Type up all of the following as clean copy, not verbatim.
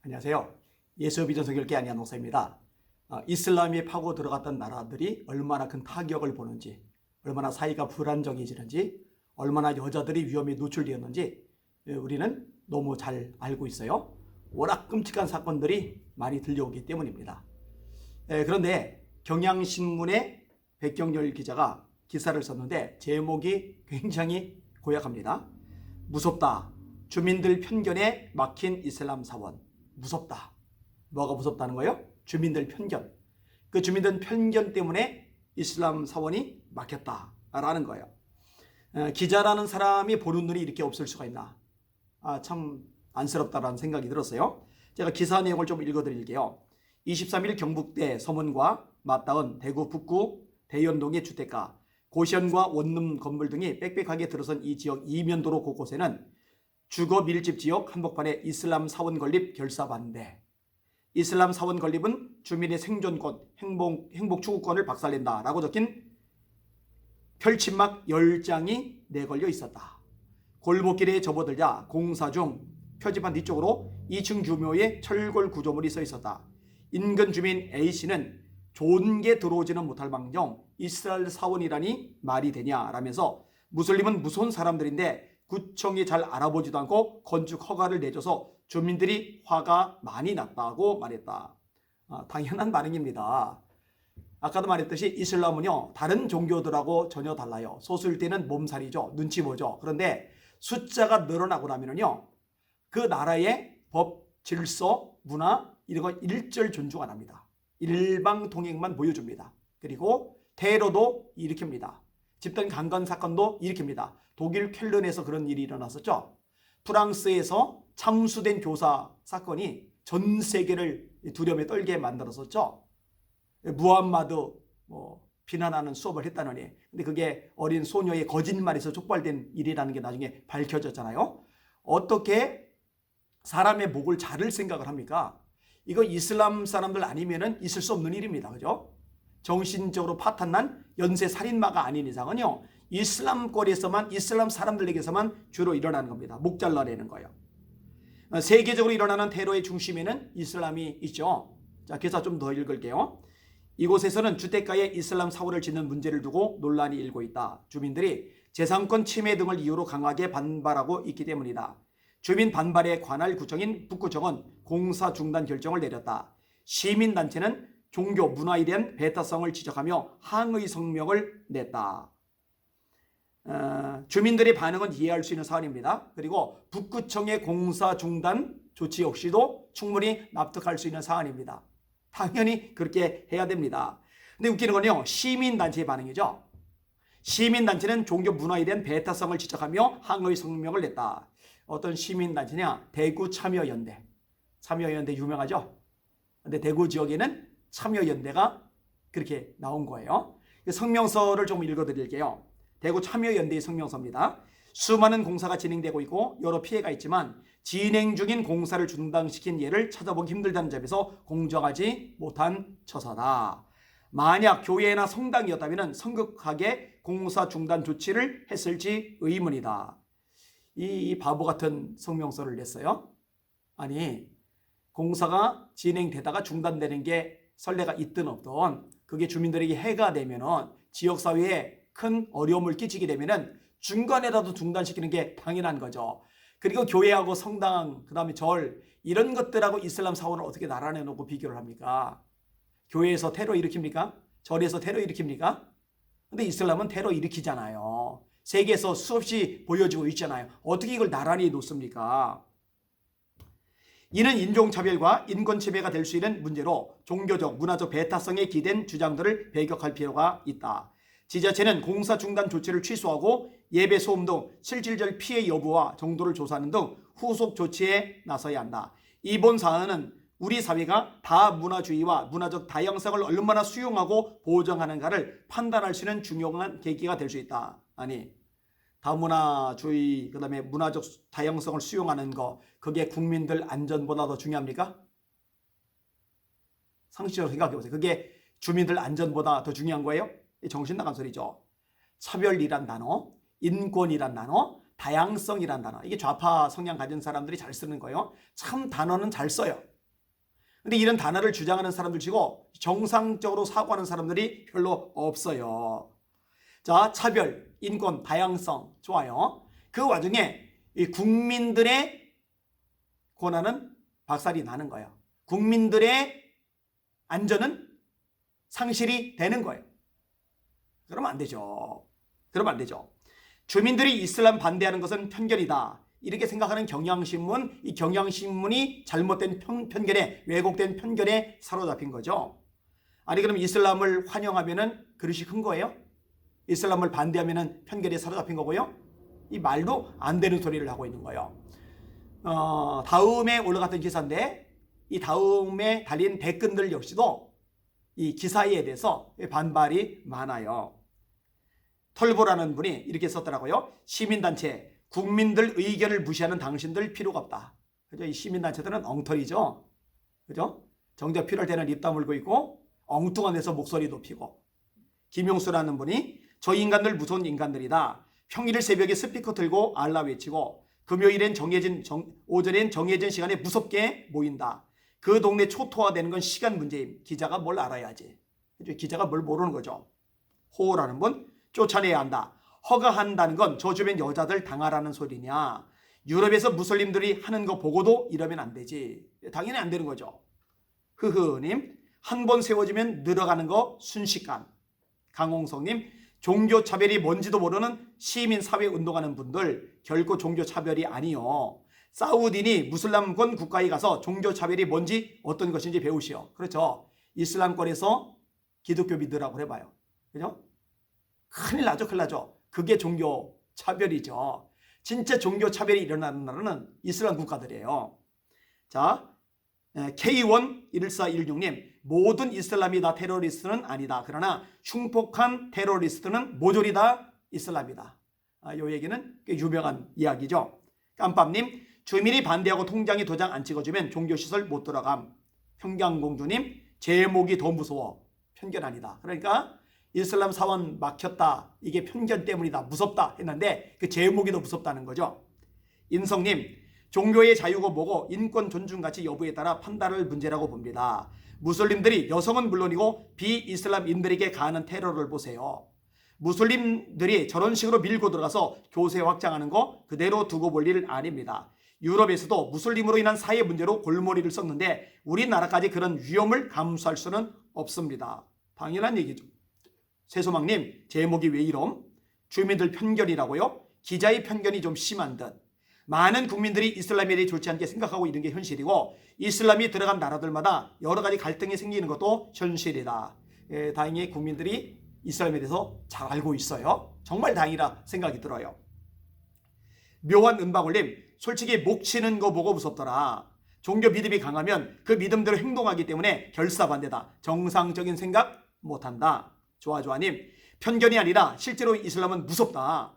안녕하세요. 예수 비전 선교회 안양 목사입니다. 이슬람이 파고 들어갔던 나라들이 얼마나 큰 타격을 보는지, 얼마나 사회가 불안정해지는지, 얼마나 여자들이 위험에 노출되었는지 우리는 너무 잘 알고 있어요. 워낙 끔찍한 사건들이 많이 들려오기 때문입니다. 그런데 경향신문의 백경열 기자가 기사를 썼는데 제목이 굉장히 고약합니다. 무섭다. 주민들 편견에 막힌 이슬람 사원. 무섭다. 뭐가 무섭다는 거예요? 주민들 편견. 그 주민들 편견 때문에 이슬람 사원이 막혔다라는 거예요. 기자라는 사람이 보는 눈이 이렇게 없을 수가 있나? 참 안쓰럽다라는 생각이 들었어요. 제가 기사 내용을 좀 읽어드릴게요. 23일 경북대 서문과 맞닿은 대구 북구 대연동의 주택가, 고시원과 원룸 건물 등이 빽빽하게 들어선 이 지역 이면도로 곳곳에는 주거 밀집 지역 한복판에 이슬람 사원 건립 결사 반대. 이슬람 사원 건립은 주민의 생존권, 행복 추구권을 박살낸다라고 적힌 펼침막 10장이 내걸려 있었다. 골목길에 접어들자 공사 중 표지판 뒤쪽으로 2층 규모의 철골 구조물이 써 있었다. 인근 주민 A씨는 좋은 게 들어오지는 못할 망정 이스라엘 사원이라니 말이 되냐라면서 무슬림은 무서운 사람들인데 구청이 잘 알아보지도 않고 건축 허가를 내줘서 주민들이 화가 많이 났다고 말했다. 당연한 반응입니다. 아까도 말했듯이 이슬람은요 다른 종교들하고 전혀 달라요. 소수일 때는 몸살이죠. 눈치 보죠. 그런데 숫자가 늘어나고 나면은요 그 나라의 법, 질서, 문화 이런 거 일절 존중 안 합니다. 일방통행만 보여줍니다. 그리고 테러도 일으킵니다. 집단 강간 사건도 일으킵니다. 독일 쾰른에서 그런 일이 일어났었죠. 프랑스에서 참수된 교사 사건이 전 세계를 두려움에 떨게 만들었었죠. 무함마드 비난하는 수업을 했다느니. 근데 그게 어린 소녀의 거짓말에서 촉발된 일이라는 게 나중에 밝혀졌잖아요. 어떻게 사람의 목을 자를 생각을 합니까? 이거 이슬람 사람들 아니면은 있을 수 없는 일입니다. 그죠? 정신적으로 파탄난 연쇄 살인마가 아닌 이상은요 이슬람 거리에서만 이슬람 사람들에게서만 주로 일어나는 겁니다. 목 잘라내는 거예요. 세계적으로 일어나는 테러의 중심에는 이슬람이 있죠. 자, 기사 좀 더 읽을게요. 이곳에서는 주택가에 이슬람 사원을 짓는 문제를 두고 논란이 일고 있다. 주민들이 재산권 침해 등을 이유로 강하게 반발하고 있기 때문이다. 주민 반발에 관할 구청인 북구청은 공사 중단 결정을 내렸다. 시민단체는 종교 문화에 대한 배타성을 지적하며 항의 성명을 냈다. 주민들의 반응은 이해할 수 있는 사안입니다. 그리고 북구청의 공사 중단 조치 역시도 충분히 납득할 수 있는 사안입니다. 당연히 그렇게 해야 됩니다. 근데 웃기는 건요 시민단체의 반응이죠. 시민단체는 종교 문화에 대한 배타성을 지적하며 항의 성명을 냈다. 어떤 시민단체냐? 대구 참여연대. 참여연대 유명하죠? 근데 대구 지역에는 참여연대가 그렇게 나온 거예요. 성명서를 좀 읽어드릴게요. 대구 참여연대의 성명서입니다. 수많은 공사가 진행되고 있고 여러 피해가 있지만 진행 중인 공사를 중단시킨 예를 찾아보기 힘들다는 점에서 공정하지 못한 처사다. 만약 교회나 성당이었다면 성급하게 공사 중단 조치를 했을지 의문이다. 이 바보 같은 성명서를 냈어요. 아니 공사가 진행되다가 중단되는 게 선례가 있든 없든 그게 주민들에게 해가 되면은 지역사회에 큰 어려움을 끼치게 되면은 중간에라도 중단시키는 게 당연한 거죠. 그리고 교회하고 성당, 그 다음에 절 이런 것들하고 이슬람 사원을 어떻게 나란해 놓고 비교를 합니까? 교회에서 테러 일으킵니까? 절에서 테러 일으킵니까? 근데 이슬람은 테러 일으키잖아요. 세계에서 수없이 보여지고 있잖아요. 어떻게 이걸 나란히 놓습니까? 이는 인종차별과 인권침해가 될 수 있는 문제로 종교적, 문화적 배타성에 기댄 주장들을 배격할 필요가 있다. 지자체는 공사 중단 조치를 취소하고 예배 소음 등 실질적 피해 여부와 정도를 조사하는 등 후속 조치에 나서야 한다. 이번 사안은 우리 사회가 다문화주의와 문화적 다양성을 얼마나 수용하고 보장하는가를 판단할 수 있는 중요한 계기가 될 수 있다. 아니 다문화주의 그다음에 문화적 다양성을 수용하는 거 그게 국민들 안전보다 더 중요합니까? 상식적으로 생각해 보세요. 그게 주민들 안전보다 더 중요한 거예요? 정신 나간 소리죠. 차별이란 단어, 인권이란 단어, 다양성이란 단어 이게 좌파 성향 가진 사람들이 잘 쓰는 거예요. 참 단어는 잘 써요. 근데 이런 단어를 주장하는 사람들 치고 정상적으로 사고하는 사람들이 별로 없어요. 자, 차별, 인권, 다양성 좋아요. 그 와중에 이 국민들의 권한은 박살이 나는 거예요. 국민들의 안전은 상실이 되는 거예요. 그러면 안 되죠. 그러면 안 되죠. 주민들이 이슬람 반대하는 것은 편견이다. 이렇게 생각하는 경향신문, 이 경향신문이 잘못된 편견에, 왜곡된 편견에 사로잡힌 거죠. 아니 그럼 이슬람을 환영하면은 그릇이 큰 거예요? 이슬람을 반대하면은 편견에 사로잡힌 거고요? 이 말도 안 되는 소리를 하고 있는 거예요. 다음에 올라갔던 기사인데 이 다음에 달린 댓글들 역시도 이 기사에 대해서 반발이 많아요. 털보라는 분이 이렇게 썼더라고요. 시민단체, 국민들 의견을 무시하는 당신들 필요가 없다. 그죠? 이 시민단체들은 엉터리죠. 그죠? 정작 필요할 때는 입 다물고 있고 엉뚱한 데서 목소리 높이고. 김용수라는 분이 저 인간들 무서운 인간들이다. 평일 새벽에 스피커 들고 알라 외치고 금요일엔 오전엔 정해진 시간에 무섭게 모인다. 그 동네 초토화되는 건 시간 문제임. 기자가 뭘 알아야지. 그죠? 기자가 뭘 모르는 거죠. 호라는 분 쫓아내야 한다. 허가한다는 건 저 주변 여자들 당하라는 소리냐. 유럽에서 무슬림들이 하는 거 보고도 이러면 안 되지. 당연히 안 되는 거죠. 흐흐님 한 번 세워지면 늘어가는 거 순식간. 강홍성님 종교차별이 뭔지도 모르는 시민사회 운동하는 분들 결코 종교차별이 아니요. 사우디니 무슬람권 국가에 가서 종교차별이 뭔지 어떤 것인지 배우시오. 그렇죠. 이슬람권에서 기독교 믿으라고 해봐요. 그죠? 큰일 나죠. 큰일 나죠. 그게 종교차별이죠. 진짜 종교차별이 일어나는 나라는 이슬람 국가들이에요. 자, K11416님 모든 이슬람이 다 테러리스트는 아니다. 그러나 흉폭한 테러리스트는 모조리 다 이슬람이다. 이 얘기는 꽤 유명한 이야기죠. 깜밤님 주민이 반대하고 통장에 도장 안 찍어주면 종교시설 못 들어감. 평강공주님 제목이 더 무서워. 편견 아니다. 그러니까 이슬람 사원 막혔다. 이게 편견 때문이다. 무섭다 했는데 그 제목이 더 무섭다는 거죠. 인성님 종교의 자유고 뭐고 인권 존중 가치 여부에 따라 판단할 문제라고 봅니다. 무슬림들이 여성은 물론이고 비이슬람인들에게 가하는 테러를 보세요. 무슬림들이 저런 식으로 밀고 들어가서 교세 확장하는 거 그대로 두고 볼 일 아닙니다. 유럽에서도 무슬림으로 인한 사회 문제로 골머리를 썩는데 우리나라까지 그런 위험을 감수할 수는 없습니다. 당연한 얘기죠. 세소망님 제목이 왜 이럼? 주민들 편견이라고요? 기자의 편견이 좀 심한 듯. 많은 국민들이 이슬람에 대해 좋지 않게 생각하고 있는 게 현실이고 이슬람이 들어간 나라들마다 여러 가지 갈등이 생기는 것도 현실이다. 다행히 국민들이 이슬람에 대해서 잘 알고 있어요. 정말 다행이라 생각이 들어요. 묘한 은방울님 솔직히 목 치는 거 보고 무섭더라. 종교 믿음이 강하면 그 믿음대로 행동하기 때문에 결사반대다. 정상적인 생각 못한다. 좋아님 편견이 아니라 실제로 이슬람은 무섭다.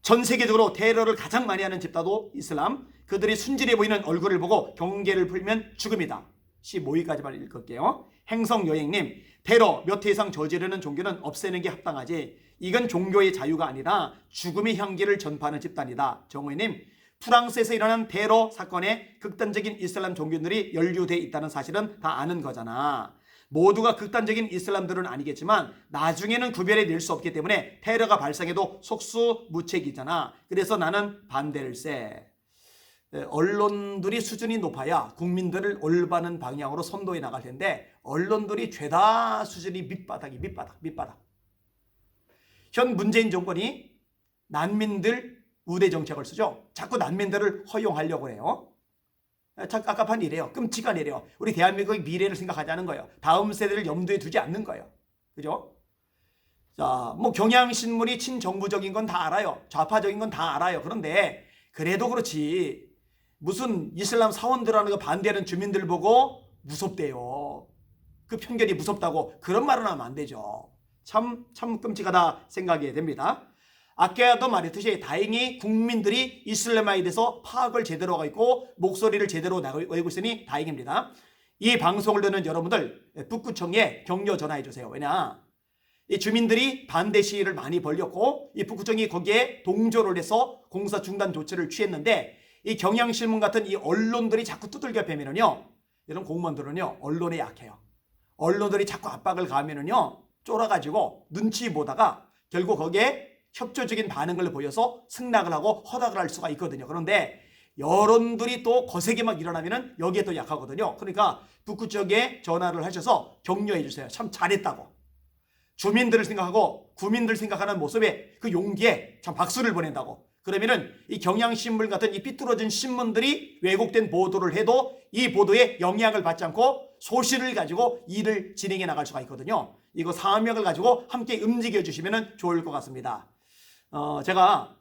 전 세계적으로 테러를 가장 많이 하는 집단도 이슬람. 그들이 순진해 보이는 얼굴을 보고 경계를 풀면 죽음이다. 15위까지만 읽을게요. 행성여행님 테러 몇 회 이상 저지르는 종교는 없애는 게 합당하지. 이건 종교의 자유가 아니라 죽음의 향기를 전파하는 집단이다. 정호님 프랑스에서 일어난 테러 사건에 극단적인 이슬람 종교들이 연루돼 있다는 사실은 다 아는 거잖아. 모두가 극단적인 이슬람들은 아니겠지만 나중에는 구별해 낼 수 없기 때문에 테러가 발생해도 속수무책이잖아. 그래서 나는 반대를 세. 언론들이 수준이 높아야 국민들을 올바른 방향으로 선도해 나갈 텐데 언론들이 죄다 수준이 밑바닥. 현 문재인 정권이 난민들 우대 정책을 쓰죠. 자꾸 난민들을 허용하려고 해요. 참 깝깝한 일이에요. 끔찍한 일이에요. 우리 대한민국의 미래를 생각하지 않은 거예요. 다음 세대를 염두에 두지 않는 거예요. 그죠? 자, 뭐 경향신문이 친정부적인 건 다 알아요. 좌파적인 건 다 알아요. 그런데 그래도 그렇지. 무슨 이슬람 사원들하는 거 반대하는 주민들 보고 무섭대요. 그 편견이 무섭다고 그런 말은 하면 안 되죠. 참 끔찍하다 생각이 됩니다. 아까도 말했듯이 다행히 국민들이 이슬람에 대해서 파악을 제대로 하고 있고 목소리를 제대로 내고 있으니 다행입니다. 이 방송을 듣는 여러분들 북구청에 격려 전화해 주세요. 왜냐? 이 주민들이 반대 시위를 많이 벌였고 이 북구청이 거기에 동조를 해서 공사 중단 조치를 취했는데 이 경향신문 같은 이 언론들이 자꾸 두들겨 패면은요, 이런 공무원들은요, 언론에 약해요. 언론들이 자꾸 압박을 가하면은요, 쫄아가지고 눈치 보다가 결국 거기에 협조적인 반응을 보여서 승낙을 하고 허락을 할 수가 있거든요. 그런데 여론들이 또 거세게 막 일어나면은 여기에 또 약하거든요. 그러니까 북구 쪽에 전화를 하셔서 격려해 주세요. 참 잘했다고. 주민들을 생각하고 구민들 생각하는 모습에 그 용기에 참 박수를 보낸다고. 그러면은 이 경향신문 같은 이 삐뚤어진 신문들이 왜곡된 보도를 해도 이 보도에 영향을 받지 않고 소신을 가지고 일을 진행해 나갈 수가 있거든요. 이거 사명을 가지고 함께 움직여 주시면 좋을 것 같습니다. 제가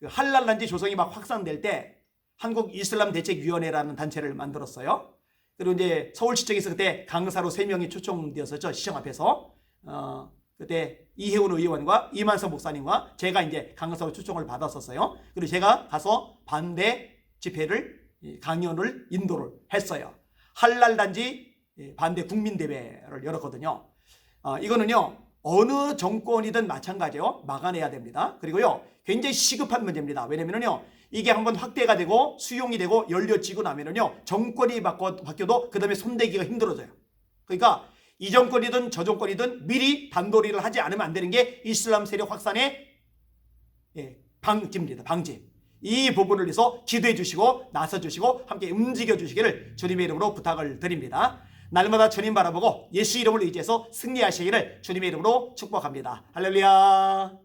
그 할랄란지 조성이 막 확산될 때 한국 이슬람 대책위원회라는 단체를 만들었어요. 그리고 이제 서울시청에서 그때 강사로 3명이 초청되었었죠. 시청 앞에서. 그때 이혜훈 의원과 이만석 목사님과 제가 이제 강사로 초청을 받았었어요. 그리고 제가 가서 반대 집회를, 강연을 인도를 했어요. 할랄단지 반대 국민대회를 열었거든요. 이거는요, 어느 정권이든 마찬가지예요. 막아내야 됩니다. 그리고요, 굉장히 시급한 문제입니다. 왜냐면요, 이게 한번 확대가 되고 수용이 되고 열려지고 나면은요, 정권이 바뀌어도 그 다음에 손대기가 힘들어져요. 그러니까 이 정권이든 저 정권이든 미리 단도리를 하지 않으면 안 되는 게 이슬람 세력 확산의 방지입니다. 방지. 이 부분을 위해서 기도해 주시고 나서 주시고 함께 움직여 주시기를 주님의 이름으로 부탁을 드립니다. 날마다 주님 바라보고 예수 이름을 의지해서 승리하시기를 주님의 이름으로 축복합니다. 할렐루야.